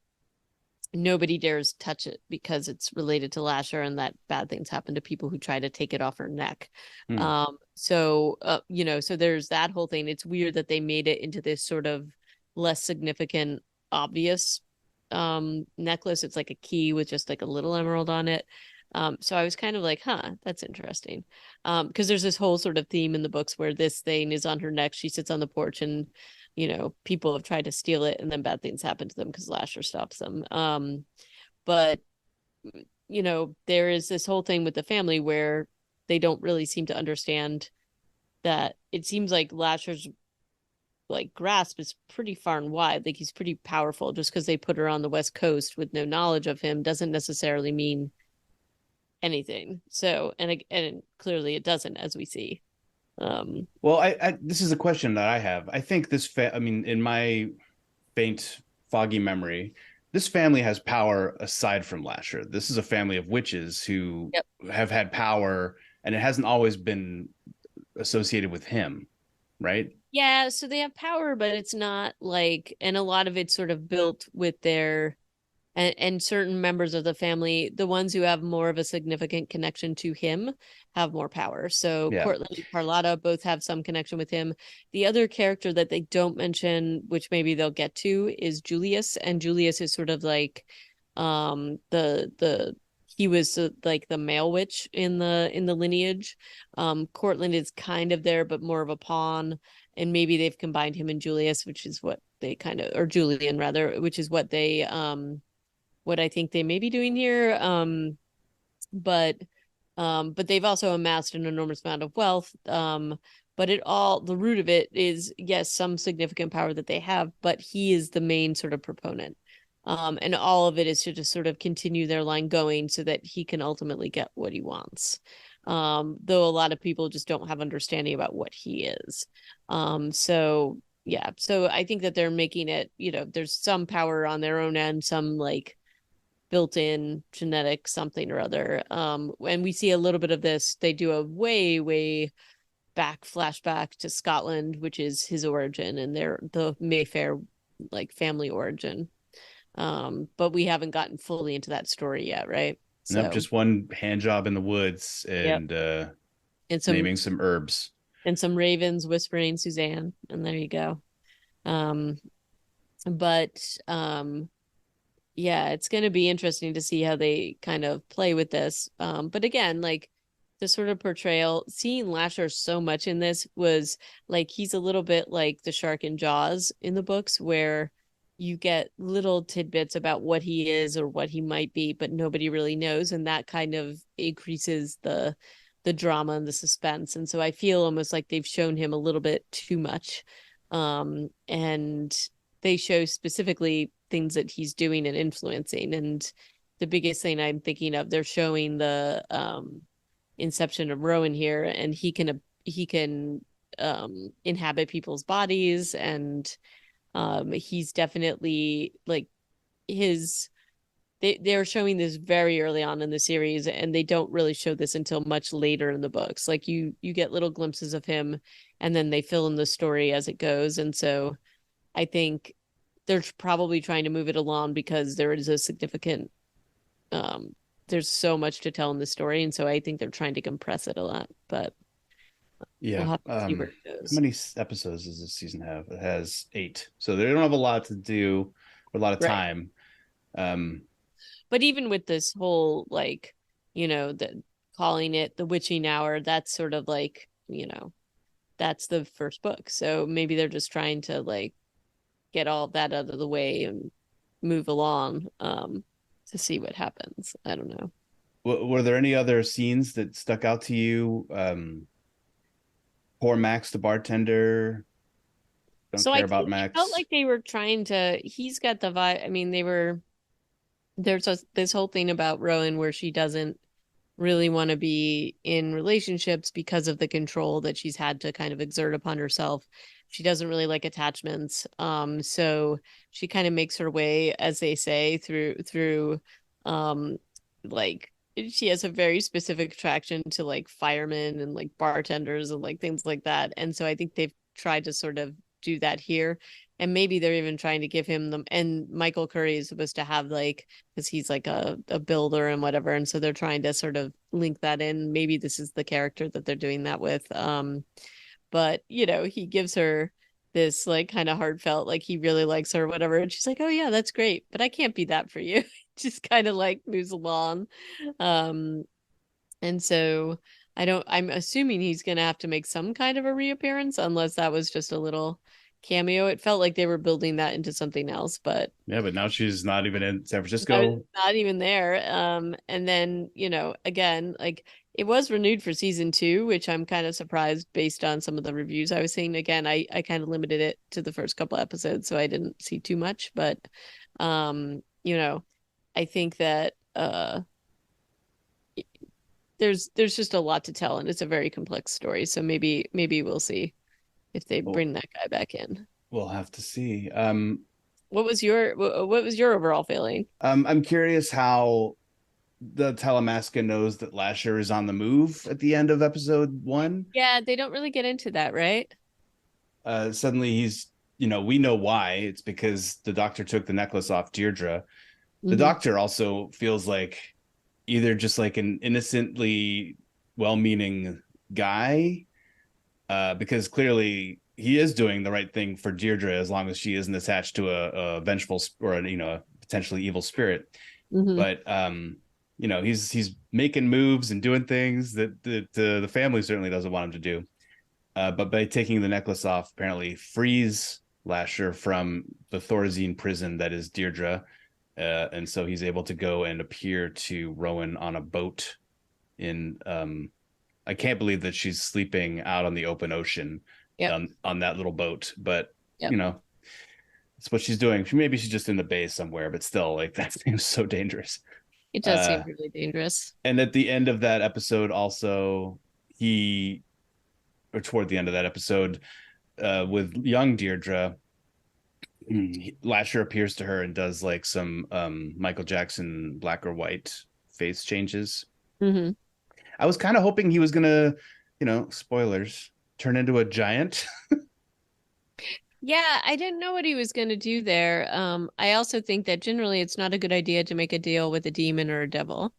nobody dares touch it because it's related to Lasher and that bad things happen to people who try to take it off her neck. Hmm. So there's that whole thing. It's weird that they made it into this sort of less significant, obvious necklace. It's like a key with just like a little emerald on it. So I was kind of like, huh, that's interesting. Because there's this whole sort of theme in the books where this thing is on her neck. She sits on the porch and people have tried to steal it and then bad things happen to them because Lasher stops them. But there is this whole thing with the family where they don't really seem to understand that it seems like Lasher's like grasp is pretty far and wide. Like he's pretty powerful. Just because they put her on the West Coast with no knowledge of him doesn't necessarily mean anything. So, and clearly it doesn't, as we see. Um, Well, this is a question that I have. I think I mean, in my faint, foggy memory, this family has power aside from Lasher. This is a family of witches who yep. have had power, and it hasn't always been associated with him, right? Yeah, so they have power, but it's not like, and a lot of it's sort of built with their and certain members of the family, the ones who have more of a significant connection to him, have more power. So Yeah. Cortland and Carlotta both have some connection with him. The other character that they don't mention, which maybe they'll get to, is Julius, and Julius is sort of like the he was like the male witch in the lineage. Cortland is kind of there, but more of a pawn, and maybe they've combined him and Julius, which is what they kind of, or Julian rather, which is what I think they may be doing here. But they've also amassed an enormous amount of wealth. but the root of it is, yes, some significant power that they have, but he is the main sort of proponent. And all of it is to just sort of continue their line going so that he can ultimately get what he wants. Though a lot of people just don't have understanding about what he is. So yeah, so I think that they're making it, there's some power on their own end, some like built-in genetic something or other. And we see a little bit of this. They do a way back flashback to Scotland, which is his origin, and they're the Mayfair like family origin. But we haven't gotten fully into that story yet, right? Nope, So just one hand job in the woods yep. and And some naming some herbs. ravens whispering Suzanne, and there you go. Um, but yeah, it's going to be interesting to see how they kind of play with this. But again, like the sort of portrayal, seeing Lasher so much in this was like he's a little bit like the shark in Jaws in the books, where you get little tidbits about what he is or what he might be, but nobody really knows, and that kind of increases the drama and the suspense. And so I feel almost like they've shown him a little bit too much. And they show specifically things that he's doing and influencing. And the biggest thing I'm thinking of, they're showing the inception of Rowan here, and he can inhabit people's bodies, and he's definitely like his they're showing this very early on in the series, and they don't really show this until much later in the books. Like you get little glimpses of him, and then they fill in the story as it goes. And so I think they're probably trying to move it along because there is a significant um there's so much to tell in the story, and so I think they're trying to compress it a lot, but we'll Yeah. have to see where it How goes. many episodes does this season have? It has 8. So they don't have a lot to do, a lot of Right. time. Um, But even with this whole like, the calling it the witching hour, that's sort of like, that's the first book. So maybe they're just trying to like get all of that out of the way and move along to see what happens. I don't know. were there any other scenes that stuck out to you? Poor Max, the bartender. Don't So care I about think it felt Max. like they were trying to, he's got the vibe. I mean, this whole thing about Rowan where she doesn't really want to be in relationships because of the control that she's had to kind of exert upon herself. She doesn't really like attachments. So she kind of makes her way, as they say, through um like she has a very specific attraction to like firemen and like bartenders and like things like that. And so I think they've tried to sort of do that here. And maybe they're even trying to give him them. And Michael Curry is supposed to have like, because he's like a builder and whatever. And so they're trying to sort of link that in. Maybe this is the character that they're doing that with. But he gives her this like kind of heartfelt, like he really likes her or whatever. And she's like, oh yeah, that's great, but I can't be that for you. Just kind of like moves along. Um, and so I'm assuming he's gonna have to make some kind of a reappearance, unless that was just a little cameo. It felt like they were building that into something else, but Yeah, but now she's not even in San I was Francisco. not even there. And then, again, like it was renewed for season two, which I'm kind of surprised based on some of the reviews I was seeing. Again, I kind of limited it to the first couple episodes, so I didn't see too much, but I think that there's just a lot to tell, and it's a very complex story. So maybe we'll see if they Well, bring that guy back in. we'll have to see. What was your overall feeling? I'm curious how the Talamasca knows that Lasher is on the move at the end of episode 1. Yeah, they don't really get into that, right? Suddenly he's, we know why. It's because the doctor took the necklace off Deirdre. The Mm-hmm. doctor also feels like either just like an innocently well-meaning guy, because clearly he is doing the right thing for Deirdre as long as she isn't attached to a vengeful or a potentially evil spirit. Mm-hmm. But he's making moves and doing things that the family certainly doesn't want him to do. But by taking the necklace off, apparently frees Lasher from the Thorazine prison that is Deirdre. And so he's able to go and appear to Rowan on a boat in I can't believe that she's sleeping out on the open ocean Yep. on that little boat. But Yep. you know, that's what she's doing. Maybe she's just in the bay somewhere, but still, like that seems so dangerous. It does Uh, seem really dangerous. and at the end of that episode, also he, or toward the end of that episode, with young Deirdre, Lasher appears to her and does like some Michael Jackson black or white face changes. Hmm. I was kind of hoping he was gonna, spoilers, turn into a giant. Yeah, I didn't know what he was going to do there. I also think that generally it's not a good idea to make a deal with a demon or a devil.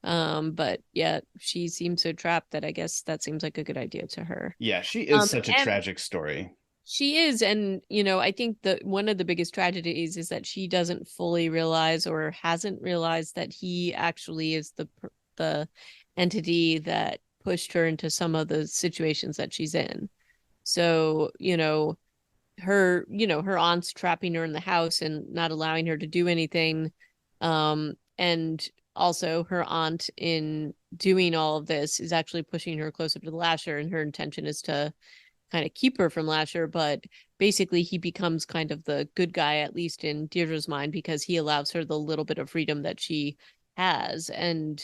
But yeah, she seems so trapped that I guess that seems like a good idea to her. Yeah, she is such a And tragic story. she is, and I think that one of the biggest tragedies is that she doesn't fully realize or hasn't realized that he actually is the entity that pushed her into some of the situations that she's in. So, her aunt's trapping her in the house and not allowing her to do anything. And also her aunt in doing all of this is actually pushing her closer to the Lasher, and her intention is to kind of keep her from Lasher, but basically he becomes kind of the good guy, at least in Deirdre's mind, because he allows her the little bit of freedom that she has. And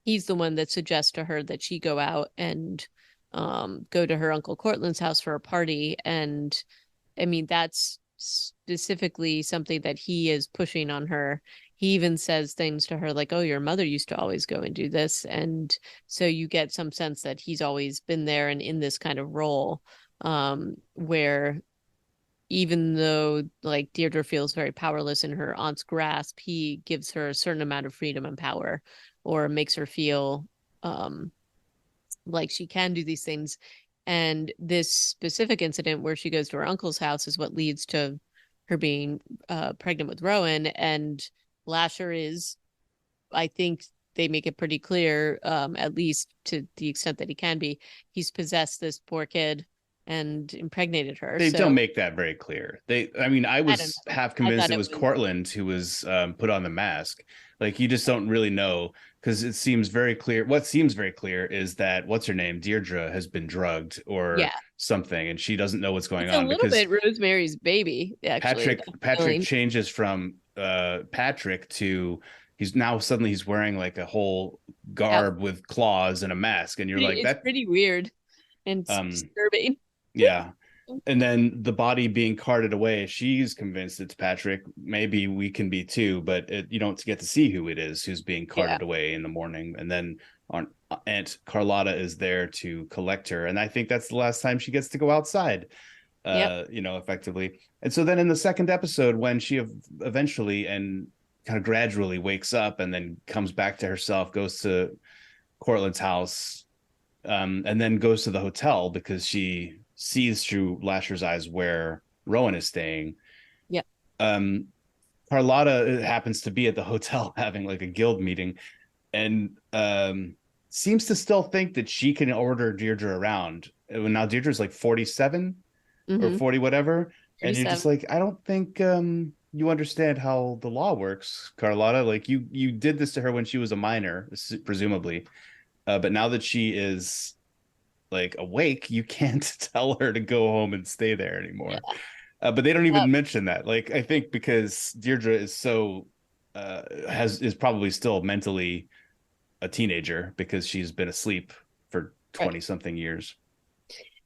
he's the one that suggests to her that she go out and go to her Uncle Cortland's house for a party. And I mean, that's specifically something that he is pushing on her. He even says things to her like, "Oh, your mother used to always go and do this." And so you get some sense that he's always been there and in this kind of role, where even though like Deirdre feels very powerless in her aunt's grasp, he gives her a certain amount of freedom and power, or makes her feel like she can do these things. And this specific incident where she goes to her uncle's house is what leads to her being pregnant with Rowan. And Lasher is, I think they make it pretty clear, at least to the extent that he can be, he's possessed this poor kid and impregnated her. They don't So make that very clear. I mean, I I don't was know. half I convinced thought it it was was Cortland who was put on the mask. Like you just don't really know because it seems very clear. What seems very clear is that what's her name, Deirdre, has been drugged or yeah. something, and she doesn't know what's going It's a on little because bit Rosemary's Baby, actually. Patrick changes from Patrick to he's wearing like a whole Yeah, garb with claws and a mask, and you're like it's that. pretty weird and Um, disturbing. yeah, and then the body being carted away, she's convinced it's Patrick. Maybe we can be too, but you don't get to see who it is who's being Yeah, carted away in the morning. And then Aunt Carlotta is there to collect her, and I think that's the last time she gets to go outside. yep, Effectively. And so then in the second episode, when she eventually and kind of gradually wakes up and then comes back to herself, goes to Cortland's house, and then goes to the hotel because she sees through Lasher's eyes where Rowan is staying. yep, Um, Carlotta happens to be at the hotel having like a guild meeting and seems to still think that she can order Deirdre around. Now Deirdre's like 47 or mm-hmm. 40, whatever. And you're 37. just like, I don't think you understand how the law works, Carlotta. Like you did this to her when she was a minor, presumably. But now that she is like awake, you can't tell her to go home and stay there Yeah. anymore. But they don't Yep. even mention that. Like I think because Deirdre is so is probably still mentally a teenager because she's been asleep for Right. 20 something years.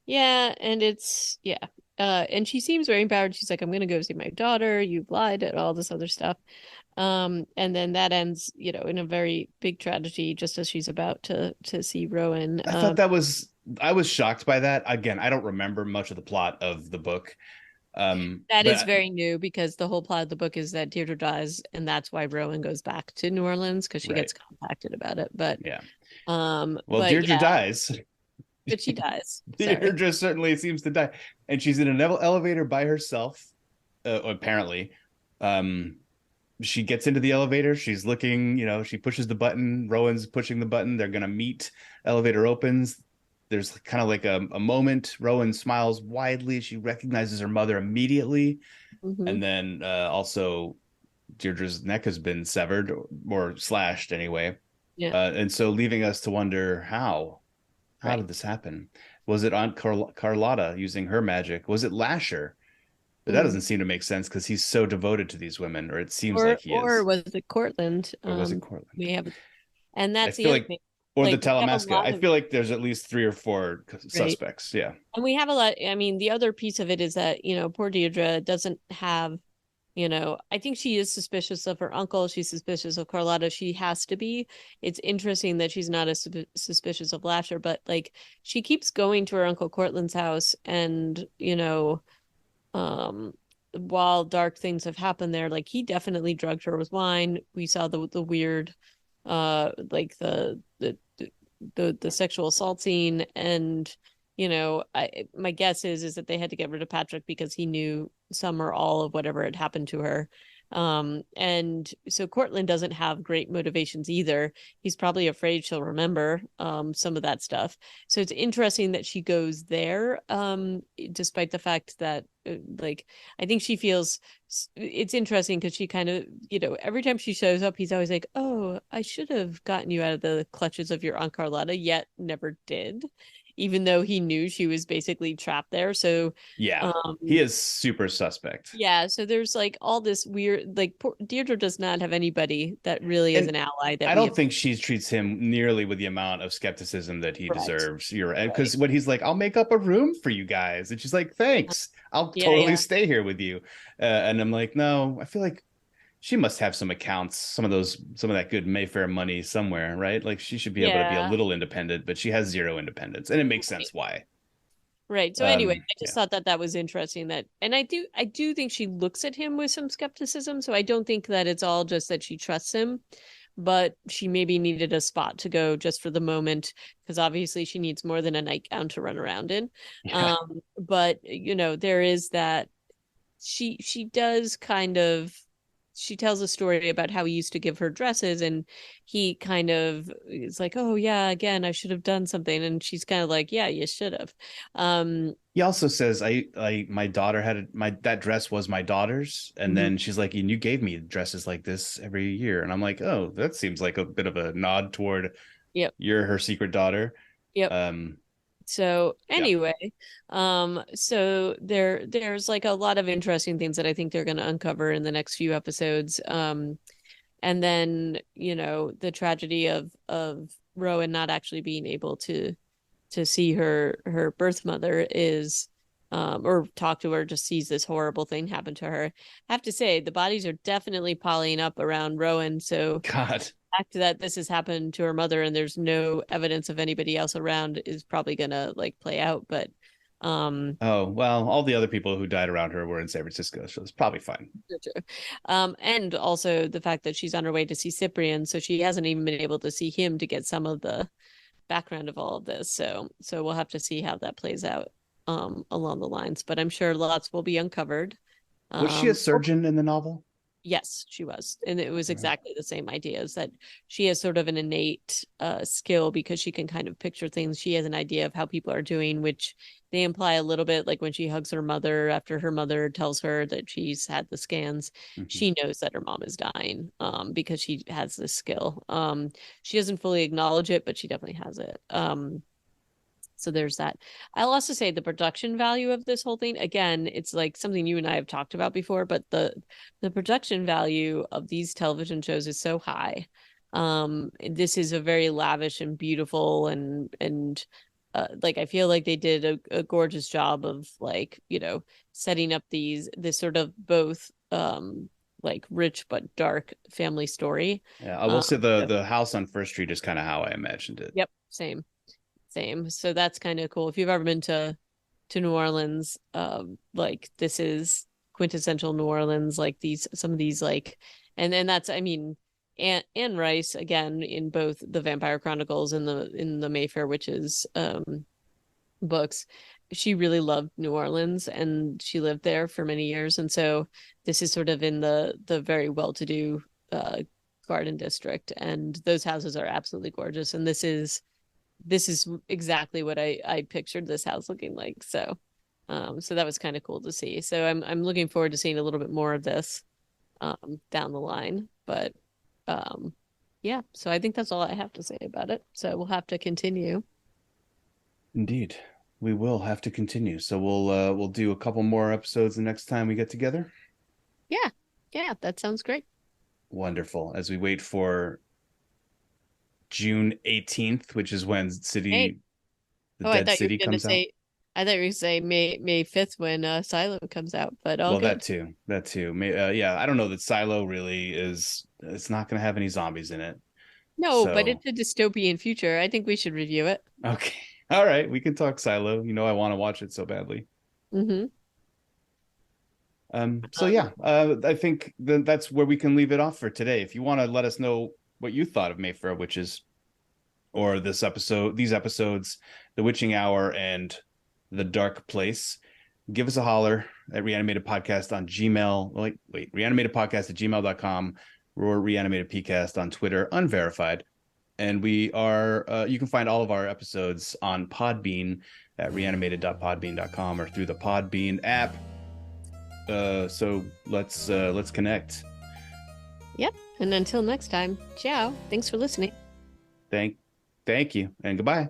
Yeah, and it's yeah. And she seems very empowered. She's like, I'm gonna go see my daughter, you've lied, and all this other stuff. And then that ends, in a very big tragedy just as she's about to see Rowan. I thought I was shocked by that. Again, I don't remember much of the plot of the book. That is But very new because the whole plot of the book is that Deirdre dies, and that's why Rowan goes back to New Orleans because she right. gets contacted about it. But Yeah. Well, but Deirdre yeah, dies. but she dies. Sorry. Deirdre certainly seems to die. And she's in an elevator by herself, apparently. Um, she gets into the elevator. She's looking, she pushes the button. Rowan's pushing the button. They're going to meet. Elevator opens. There's kind of like a moment. Rowan smiles widely. She recognizes her mother immediately. Mm-hmm. And then also Deirdre's neck has been severed or slashed anyway. Yeah. And so leaving us to wonder how How Right. did this happen? Was it Aunt Carlotta using her magic? Was it Lasher? But that doesn't Mm. seem to make sense because he's so devoted to these women, or it seems like Or he or is. was it Cortland? Or was it Cortland? We have, and I that's the feel other like, thing. or the Like we have a Talamasca. lot I of feel like there's at least three or four right. suspects. Yeah. And we have a lot. I mean, the other piece of it is that, poor Deirdre doesn't have, I think she is suspicious of her uncle. She's suspicious of Carlotta. She has to be. It's interesting that she's not as suspicious of Lasher, but like she keeps going to her Uncle Cortland's house and, um, while dark things have happened there, like he definitely drugged her with wine. We saw the weird, like the sexual assault scene, and I my guess is that they had to get rid of Patrick because he knew some or all of whatever had happened to her. And so Cortland doesn't have great motivations either. He's probably afraid she'll remember some of that stuff. So it's interesting that she goes there, despite the fact that like I think she feels it's interesting because she kind of, every time she shows up, he's always like, "Oh, I should have gotten you out of the clutches of your Aunt Carlotta," yet never did, even though he knew she was basically trapped there. So, Yeah. He um, is super suspect. yeah, so there's like all this weird, like poor, Deirdre does not have anybody that really is And an ally that I we don't have. think she treats him nearly with the amount of skepticism that he Right, deserves. You're right. right. Because when he's like, I'll make up a room for you guys. And she's like, thanks. I'll Yeah, totally yeah. stay here with you. And I'm like, no, I feel like she must have some accounts, some of that good Mayfair money somewhere, right? Like she should be able to be a Yeah. little independent, but she has zero independence. And it makes sense why. Right. So anyway, I just Yeah. thought that that was interesting that, and I do think she looks at him with some skepticism. So I don't think that it's all just that she trusts him, but she maybe needed a spot to go just for the moment because obviously she needs more than a nightgown to run around in. Yeah. But there is that she does kind of she tells a story about how he used to give her dresses and he kind of is like, oh yeah, again I should have done something, and she's kind of like, yeah, you should have. um He also says, my daughter that dress was my daughter's. And mhm. then she's like, and you gave me dresses like this every year. And I'm like, oh, that seems like a bit of a nod toward Yep. you're her secret daughter. Yep. Um, So yeah. anyway, so there's like a lot of interesting things that I think they're going to uncover in the next few episodes. And then the tragedy of Rowan not actually being able to see her birth mother is, or talk to her, just sees this horrible thing happen to her. I have to say the bodies are definitely piling up around Rowan. So God. fact that this has happened to her mother and there's no evidence of anybody else around is probably gonna like play out. But um Oh, well, all the other people who died around her were in San Francisco, so it's probably fine. and also the fact that she's on her way to see Cyprian, so she hasn't even been able to see him to get some of the background of all of this. So we'll have to see how that plays out along the lines, but I'm sure lots will be uncovered. Was she a Oh, surgeon in the novel? yes, she was. And it was Uh, exactly the same idea, is that she has sort of an innate skill because she can kind of picture things. She has an idea of how people are doing, which they imply a little bit like when she hugs her mother after her mother tells her that she's had the scans. mhm. She knows that her mom is dying because she has this skill. She doesn't fully acknowledge it, but she definitely has it. So there's that. I'll also say the production value of this whole thing, again, it's like something you and I have talked about before, but the production value of these television shows is so high. This is a very lavish and beautiful and like I feel like they did a gorgeous job of like, setting up this sort of both like rich but dark family story. Yeah, I will say So, the house on First Street is kind of how I imagined it. yep, same. Same. So that's kind of cool. If you've ever been to New Orleans, like this is quintessential New Orleans. Like these, some of these, like, and then that's, I mean, Anne Rice again in both the Vampire Chronicles and the Mayfair Witches books. She really loved New Orleans and she lived there for many years, and so this is sort of in the very well-to-do garden district, and those houses are absolutely gorgeous. And this is exactly what I pictured this house looking like. So that was kind of cool to see. So I'm looking forward to seeing a little bit more of this down the line. But um yeah, so I think that's all I have to say about it. So we'll have to continue. Indeed. We will have to continue. So we'll do a couple more episodes the next time we get together. Yeah. Yeah, that sounds great. Wonderful. As we wait for June 18th, which is when Hey. the Oh, I Dead thought you City were gonna comes out. say I thought you were gonna say May 5th when Silo comes out, but all Well, good. that too. Yeah, I don't know that Silo really is. It's not going to have any zombies in it. No, but So it's a dystopian future. I think we should review it. okay, all right, we can talk Silo. You know, I want to watch it so badly. Mm-hmm. So yeah, I think that's where we can leave it off for today. If you want to let us know what you thought of Mayfair Witches or these episodes, The Witching Hour and The Dark Place, give us a holler at Reanimated Podcast on Gmail. Wait, Reanimated Podcast at gmail.com or Reanimated PCast on Twitter, unverified. And we are, you can find all of our episodes on Podbean at reanimated.podbean.com or through the Podbean app. So let's connect. Yep. And until next time, ciao. Thanks for listening. Thank thank you and goodbye.